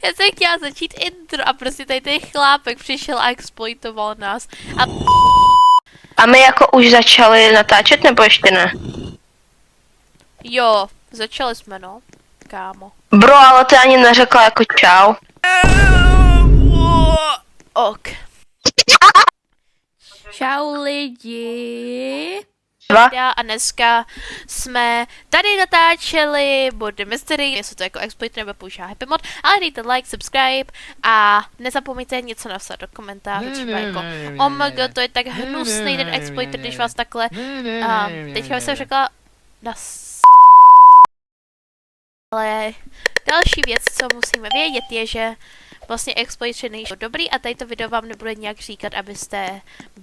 Já jsem chtěla začít intro a prostě tady ten chlápek přišel a exploitoval nás. A my jako už začali natáčet, nebo ještě ne? Jo, začali jsme, no, kámo. Bro, ale ty ani neřekla jako čau. Ok. Čau lidi. A dneska jsme tady natáčeli Border Mystery, jestli to jako exploit nebo používá Happy Mod, ale dejte like, subscribe a nezapomeňte něco napsat do komentářů, třeba jako OMG, to je tak hnusný ten exploiter, když vás takhle, teďka jsem řekla, ale další věc, co musíme vědět, je, že vlastně exploity nejsou dobrý a tady to video vám nebude nějak říkat, abyste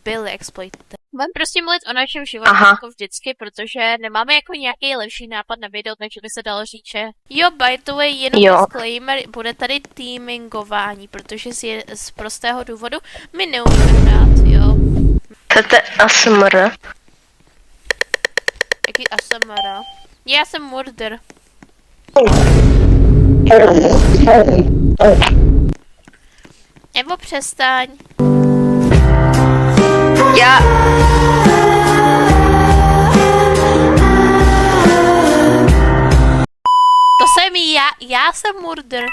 byli exploity. Budeme prostě mluvit o našem životě jako vždycky, protože nemáme jako nějaký lepší nápad na video, takže by se dalo říct, že jo, by the way, jenom disclaimer, bude tady teamingování, protože z prostého důvodu my neumíme hrát, jo. Chcete ASMR? Jaký ASMR? Já jsem murder. Evo, přestaň. Já... To jsem já jsem murder.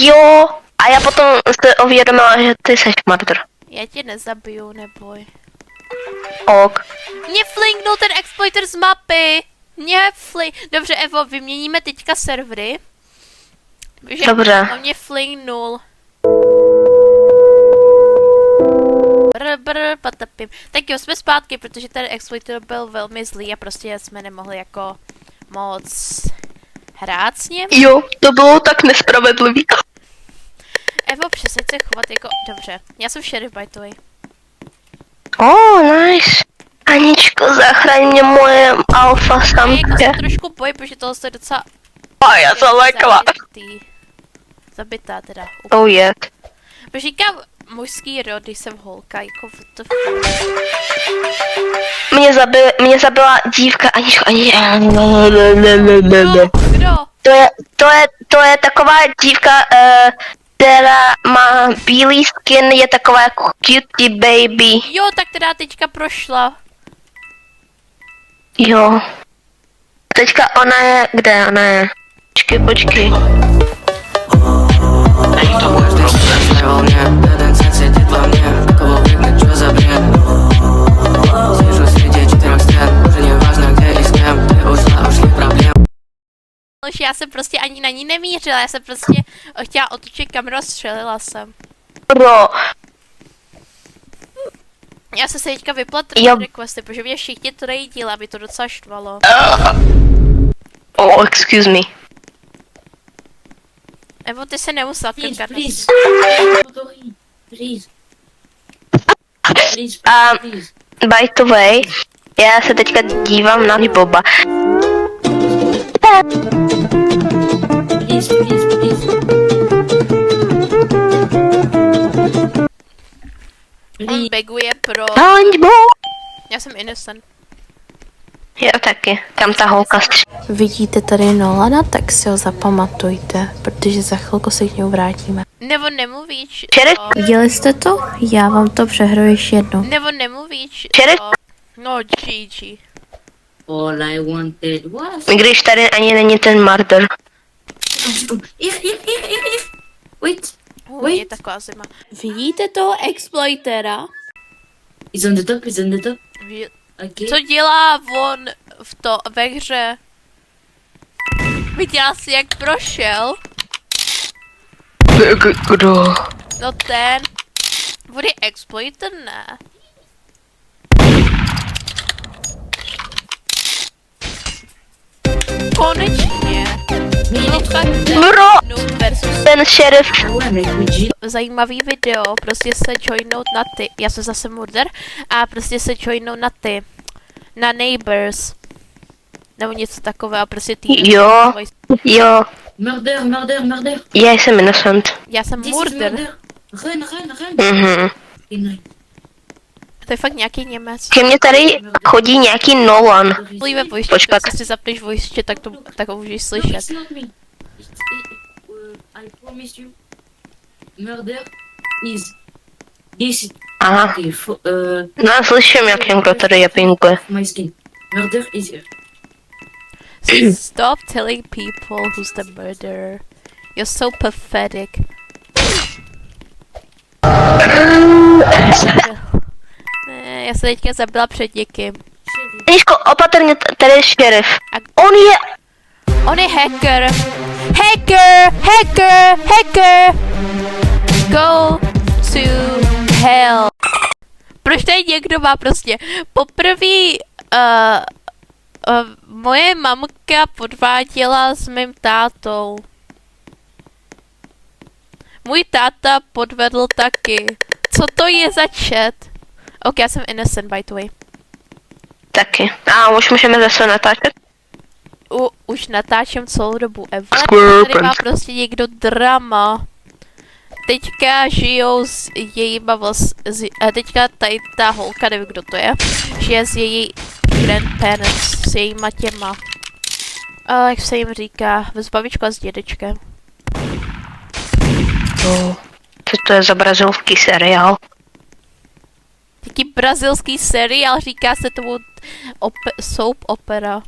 Jo, a já potom se uvědomila, že ty seš murder. Já tě nezabiju, neboj. Ok. Mě flinknul ten exploiter z mapy. Dobře, Evo, vyměníme teďka servery. Dobře. On mě flinknul. Patapím. Tak jo, jsme zpátky, protože ten exploiter byl velmi zlý a prostě jsme nemohli jako moc hrát s ním. Jo, to bylo tak nespravedlivý. Evo, přesně se chovat jako... Dobře, já jsem sheriff by the way. Oh, nice. Aničko, zachraň mě moje alfa samče. Já jako se trošku bojím, protože tohle je docela... A já jsem lekla. Zabitá teda. Oh yeah. Protože říkám mužský rod, když jsem holka, jako what the Mě zabila dívka, Aničko, Kdo? To je taková dívka, která má bílý skin, je taková jako cutie baby. Jo, tak teda teďka prošla. Jo. Teďka ona je, kde ona je? Počkej. Já jsem prostě ani na ní nemířila, já jsem prostě chtěla otočit kameru a střelila jsem. Bro. Já jsem se teďka vypla requesty, protože mě všichni tradeili, aby to docela štvalo. Oh, excuse me. Evo, ty se nemusel krkat. By the way, já se teďka dívám na Boba. On baguje pro... Já jsem innocent. Já taky, tam ta holka Vidíte tady Nolana, tak si ho zapamatujte, protože za chvilku se k němu vrátíme. Nebo nemluvíš. Viděli jste to? Já vám to přehraju ještě jednou. Nebo nemluvíš. No, GG. All I wanted was... Když tady ani není ten murder. Wait. Je taková zima. Vidíte toho exploitera? He's on the top. Okay. Co dělá on ve hře? Viděla jsi, jak prošel? Kdo? No ten. On je exploiter, ne? Konečně. Bro! Ten šerif. Zajímavý video, prostě se joinout na ty. Já jsem zase murder. A prostě se joinout na ty. Na Neighbors. Nebo něco takového, prostě ty. Jo. Murder. Já jsem innocent. Já jsem murder. Run. To je fakt nějaký Němec. Ke mně tady chodí nějaký Nolan. Mluvíme voice, jestli si zapneš voice, tak to můžeš slyšet. I promise you, murder is this. Aha. Okay, No já slyším, jak někdo tady je pinguje. my skin. Murder is here. Stop telling people who's the murderer. You're so pathetic. Ne, já se teďka zabila před někým. Nížko, opatrně, tady je šerif. On je... On je hacker. Hacker! Hacker! Hacker! Go to hell. Proč tady někdo má prostě poprvé moje mamka podváděla s mým tátou. Můj táta podvedl taky. Co to je za chat? Ok, já jsem innocent, by the way. Taky. A už můžeme zase natáčet? Už natáčím celou dobu. Square Tady má prostě někdo drama. Teďka žijou s jejíma teďka tady ta holka, nevím kdo to je, žije s její grandparents, s jejíma těma. Jak se jim říká, s babičkou a s dědečkem. Co to je za brazilský seriál? Taký brazilský seriál, říká se tomu soap opera.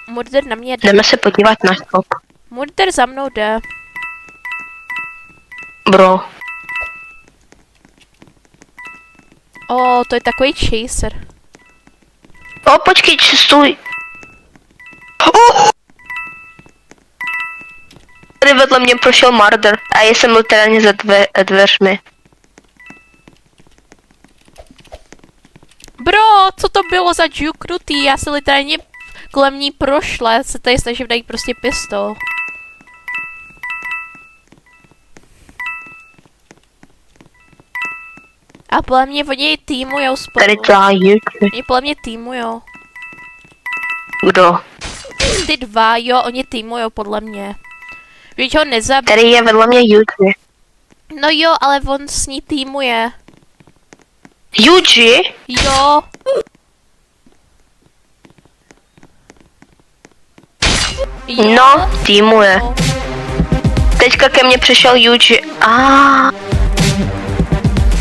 Murder na mě jde. Jdeme se podívat na stop. Murder za mnou jde. Bro. To je takový chaser. Počkej, stůj. Tady vedle mě prošel murder a já jsem literálně za dveřmi. Bro, co to bylo za džuknutý? Já se literálně kolem ní prošla, se tady snažím najít prostě pistol. A podle mě oni týmujou spolu. Tady celá YouTube. Oni podle mě týmujou. Kdo? Ty dva, jo, oni týmujou podle mě. Víš, ho nezabij. Tady je vedle mě YouTube. No jo, ale on s ní týmuje. Yuji? Jo. No, týmuje. Teďka ke mně přišel Yuji.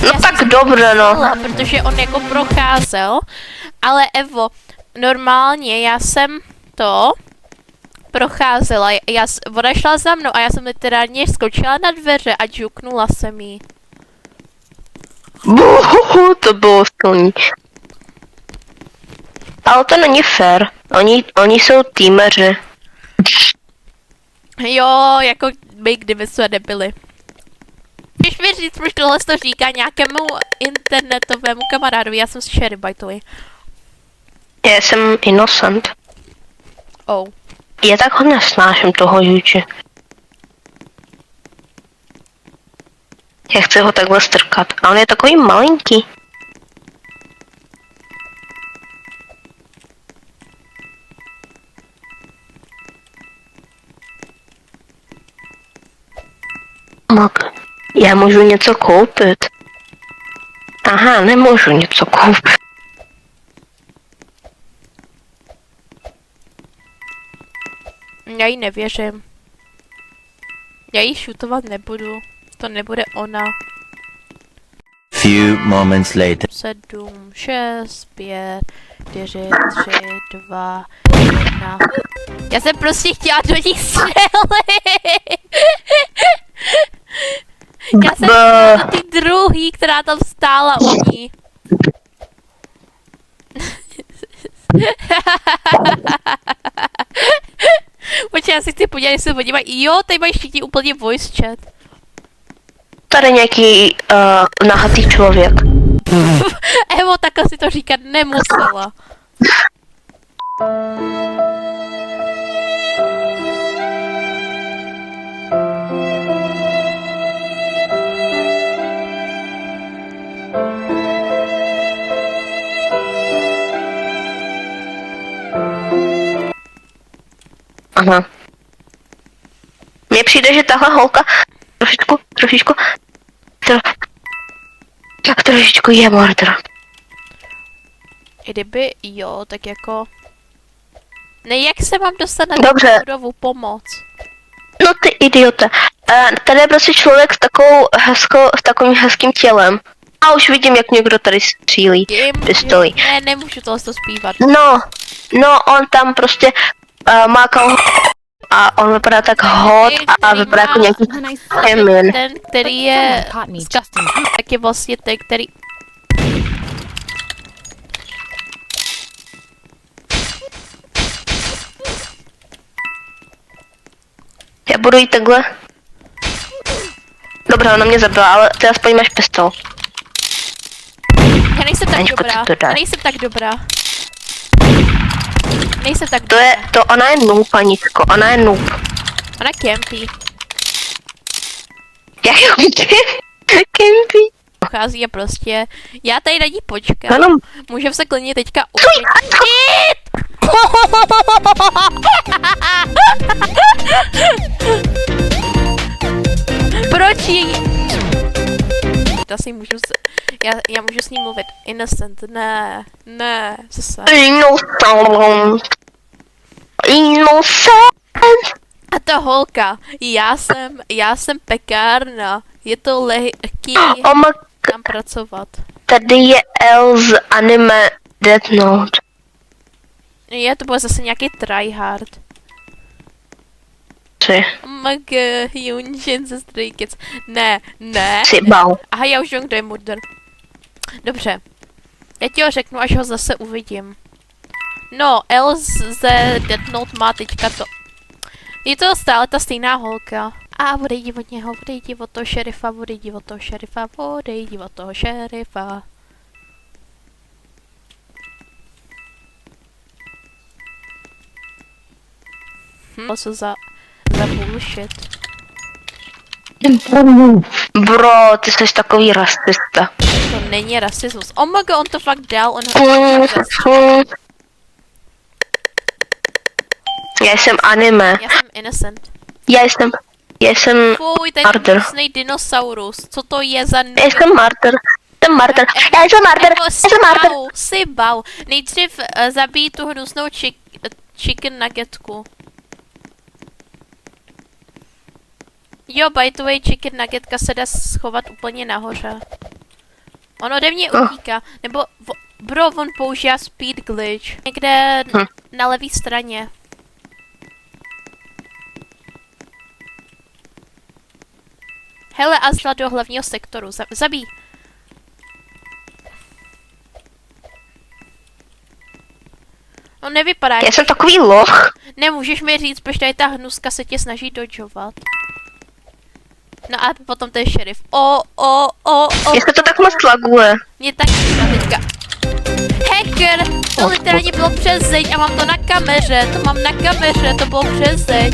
No Já tak jsem dobře, no. myslela, protože on jako procházel, ale Evo, normálně já jsem to procházela, ona šla za mnou a já jsem literálně skočila na dveře a džuknula jsem jí. To bylo silný. Ale to není fair. Oni jsou týmeři. Jo, jako my kdyby jsme nebyli. Když mi říct, proč tohle to říká nějakému internetovému kamarádovi, já jsem Sherry, by the way. Já jsem innocent. Já tak ho nesnáším toho Yuji. Já chci ho takhle strkat. A on je takový malinký. Já můžu něco koupit. Aha, nemůžu něco koupit. Já jí nevěřím. Já jí šutovat nebudu. To nebude ona. Few moments later. 7, 6, 5, 4, 3, 2, 1. Já jsem prostě chtěla do ní střelit. Já jsem chtěla do té druhý, která tam stála u ní. Počkej, já si chci podívat, jestli podívají. Jo, tady mají všichni úplně voice chat. Tady nějaký nahatý člověk. Evo, takhle si to říkat nemusela. Aha. Mně přijde, že tahle holka trošičku je murder. I kdyby jo, tak jako... Ne, jak se mám dostat na Dobře. budovu pomoc? No ty idiote. Tady je prostě člověk s takovým hezkým tělem. A už vidím, jak někdo tady střílí pistolí. Ne, nemůžu tohle zpívat. No, on tam prostě má a on vypadá tak hot a vypadá jako nějaký femin. Ten, který je tak je vlastně ten, který... Já budu jít takhle. Dobře, ona mě zabila, ale ty aspoň máš pistol. Já nejsem tak Aničko, dobrá. co to dá? Já nejsem tak dobrá. Nejsem tak To dobrá. je, ona je noob, Aničko, ona je noob. Ona campí. Jak Kempy? Pochází a prostě... Já tady na ní počkám. Ano. Můžeme se klidně teďka uklidnit. Proč jí... Asi můžu se... Já můžu s ní mluvit. Innocent, ne, zase. Innocent. A ta holka, já jsem pekárna. Je to lehký tam pracovat. Tady je El z anime Death Note. To bude zase nějaký tryhard. Tři. Oh my god, Hyunjin ze Stray Kids. Ne. Tři bau. Aha, já už vím, kdo je murder. Dobře. Já ti ho řeknu, až ho zase uvidím. No, El ze Death Note má teďka to. Je to stále ta stejná holka. A odejdi od něho, odejdi od toho šerifa, odejdi od toho šerifa, odejdi od toho šerifa. Co za bullshit. Bro, ty jsi takový rasista. To není rasismus. Oh my god, on to fakt dal, Já jsem anime. Já jsem innocent. Já jsem Fuj, ten martyr. hnusnej dinosaurus. Co to je za... Já jsem martyr. Já jsem martyr. Si bau. Nejdřív zabij tu hnusnou chicken nuggetku. Jo, by the way, chicken nuggetka se dá schovat úplně nahoře. On ode mě utíká. Nebo, bro, on používá speed glitch. Někde na levé straně. Hele, a zla do hlavního sektoru. Zabij. On nevypadá. Já jsem takový loch. Nemůžeš mi říct, proč tady ta hnuska se tě snaží dodžovat. No a potom ten šerif. Jestli to tak moc laguje. Mě tak teďka. Hacker! To literálně bylo přes zeď a mám to na kameře. To bylo přes zeď.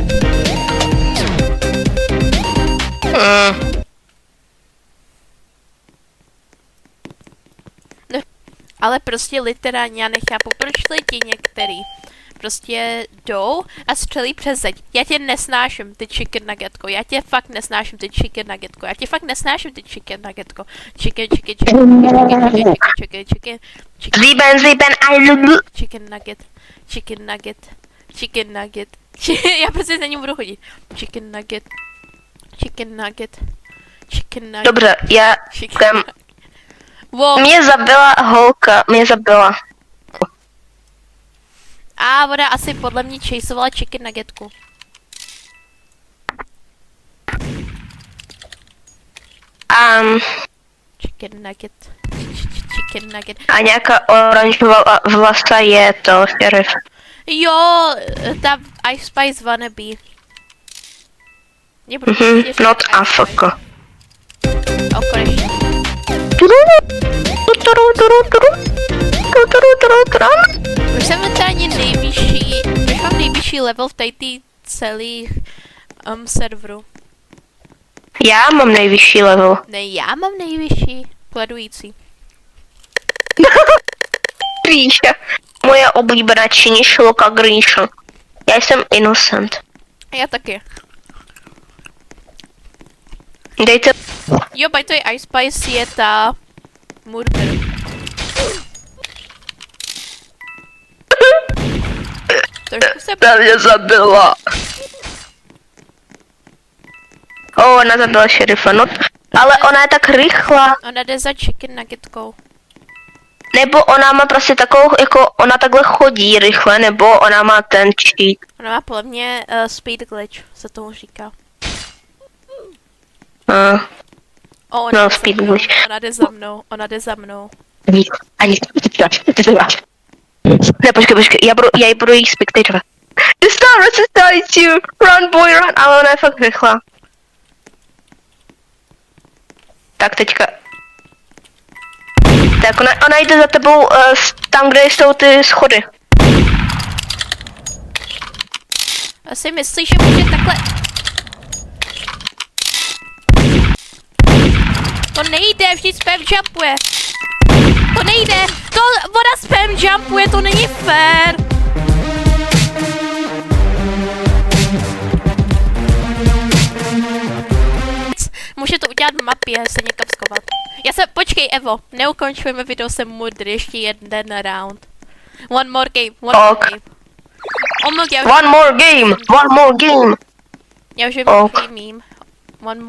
No, ale prostě literálně já nechápu, proč lidi některý prostě jdou a střelí přes zeď. Já tě nesnáším, ty chicken nuggetko. Já tě fakt nesnáším, ty chicken nuggetko. Chicken. Zlíben, I love you. Chicken nugget. Já prostě za ním budu chodit. Chicken nugget. Dobře, já jsem... Wow. Mě zabila holka, A voda asi podle mě chaseovala chicken nuggetku. Chicken nugget. A nějaká oranžová vlasta je to šerif. Jo, ta Ice Spice wannabe. Not AFK. Konečně. Proč jsem literálně proč mám nejvyšší level v tady celých serveru? Já mám nejvyšší level. Ne, já mám nejvyšší. Kledující. Gríša. Moje oblíbená činišloka Gríša. Já jsem innocent. Já taky. Dejte... Jo, by to je Ice Spice je ta... murder. Trošku se... Ta mě zabila. Ona zabila šerifa, no. Ale ona je tak rychlá. Ona jde za chicken nuggetkou. Nebo ona má prostě takovou, jako ona takhle chodí rychle, nebo ona má ten cheat. Ona má podle mě speed glitch, se tomu říká. Ona No, jde za speed mnou, glitch. Ona jde za mnou. Ani. Ne, počkej, já ji budu jí spectatorovat. The star resuscitates you! Run, boy, run! Ale ona je fakt rychlá. Tak teďka. Tak ona jde za tebou tam, kde jsou ty schody. Asi myslíš, že může takhle... To nejde, vždyť spam jumpuje. To nejde, to ona spam jumpuje, to není fér. Může to udělat v mapě, se někam schovat. Počkej Evo, neukončujeme video, jsem mudr, ještě jeden round. One more game. One more game! Já už vím, jaký mím. One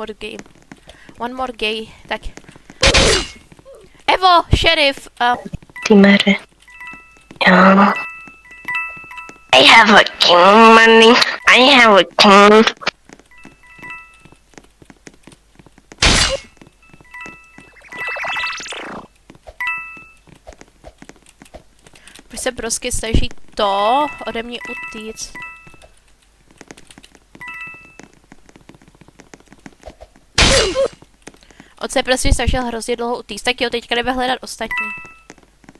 more game, tak. Evo, šerif, Ty mere. Jo. I have a king money. I have a king. Proč se brosky snaží to ode mě utíct? On se prostě snažil hrozně dlouho utíct, tak jo, teďka jdeme hledat ostatní.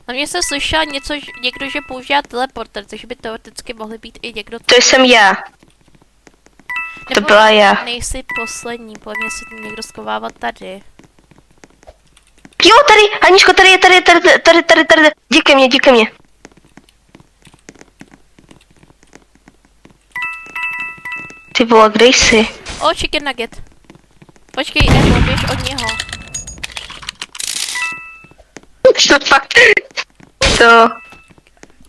Na mě jsem slyšela někdo, že používá teleporter, takže by teoreticky mohly být i někdo... To jsem já. To byla já. Nejsi poslední, podle mě se tím někdo schovával tady. Jo, tady, Aničko, tady. Díky mě. Ty vole, kde jsi? O, chicken nugget. Počkej, Evo, běž od něho. To fakt. To.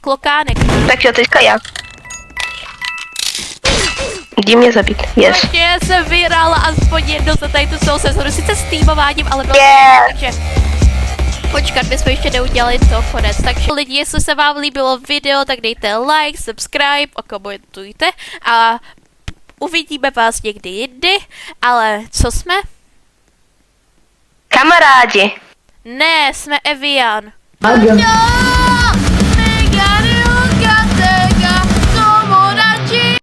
Klokánek. Tak jo, teďka já. Jdi mě zabít, yes. Ještě jsem vyhrála aspoň jedno za tady tu celou sezonu, sice s týmováním, ale bylo takže počkat, my jsme ještě neudělali to konec. Takže lidi, jestli se vám líbilo video, tak dejte like, subscribe, okomentujte a uvidíme vás někdy jindy, ale co jsme? Kamarádi. Ne, jsme Evian. Aga. No!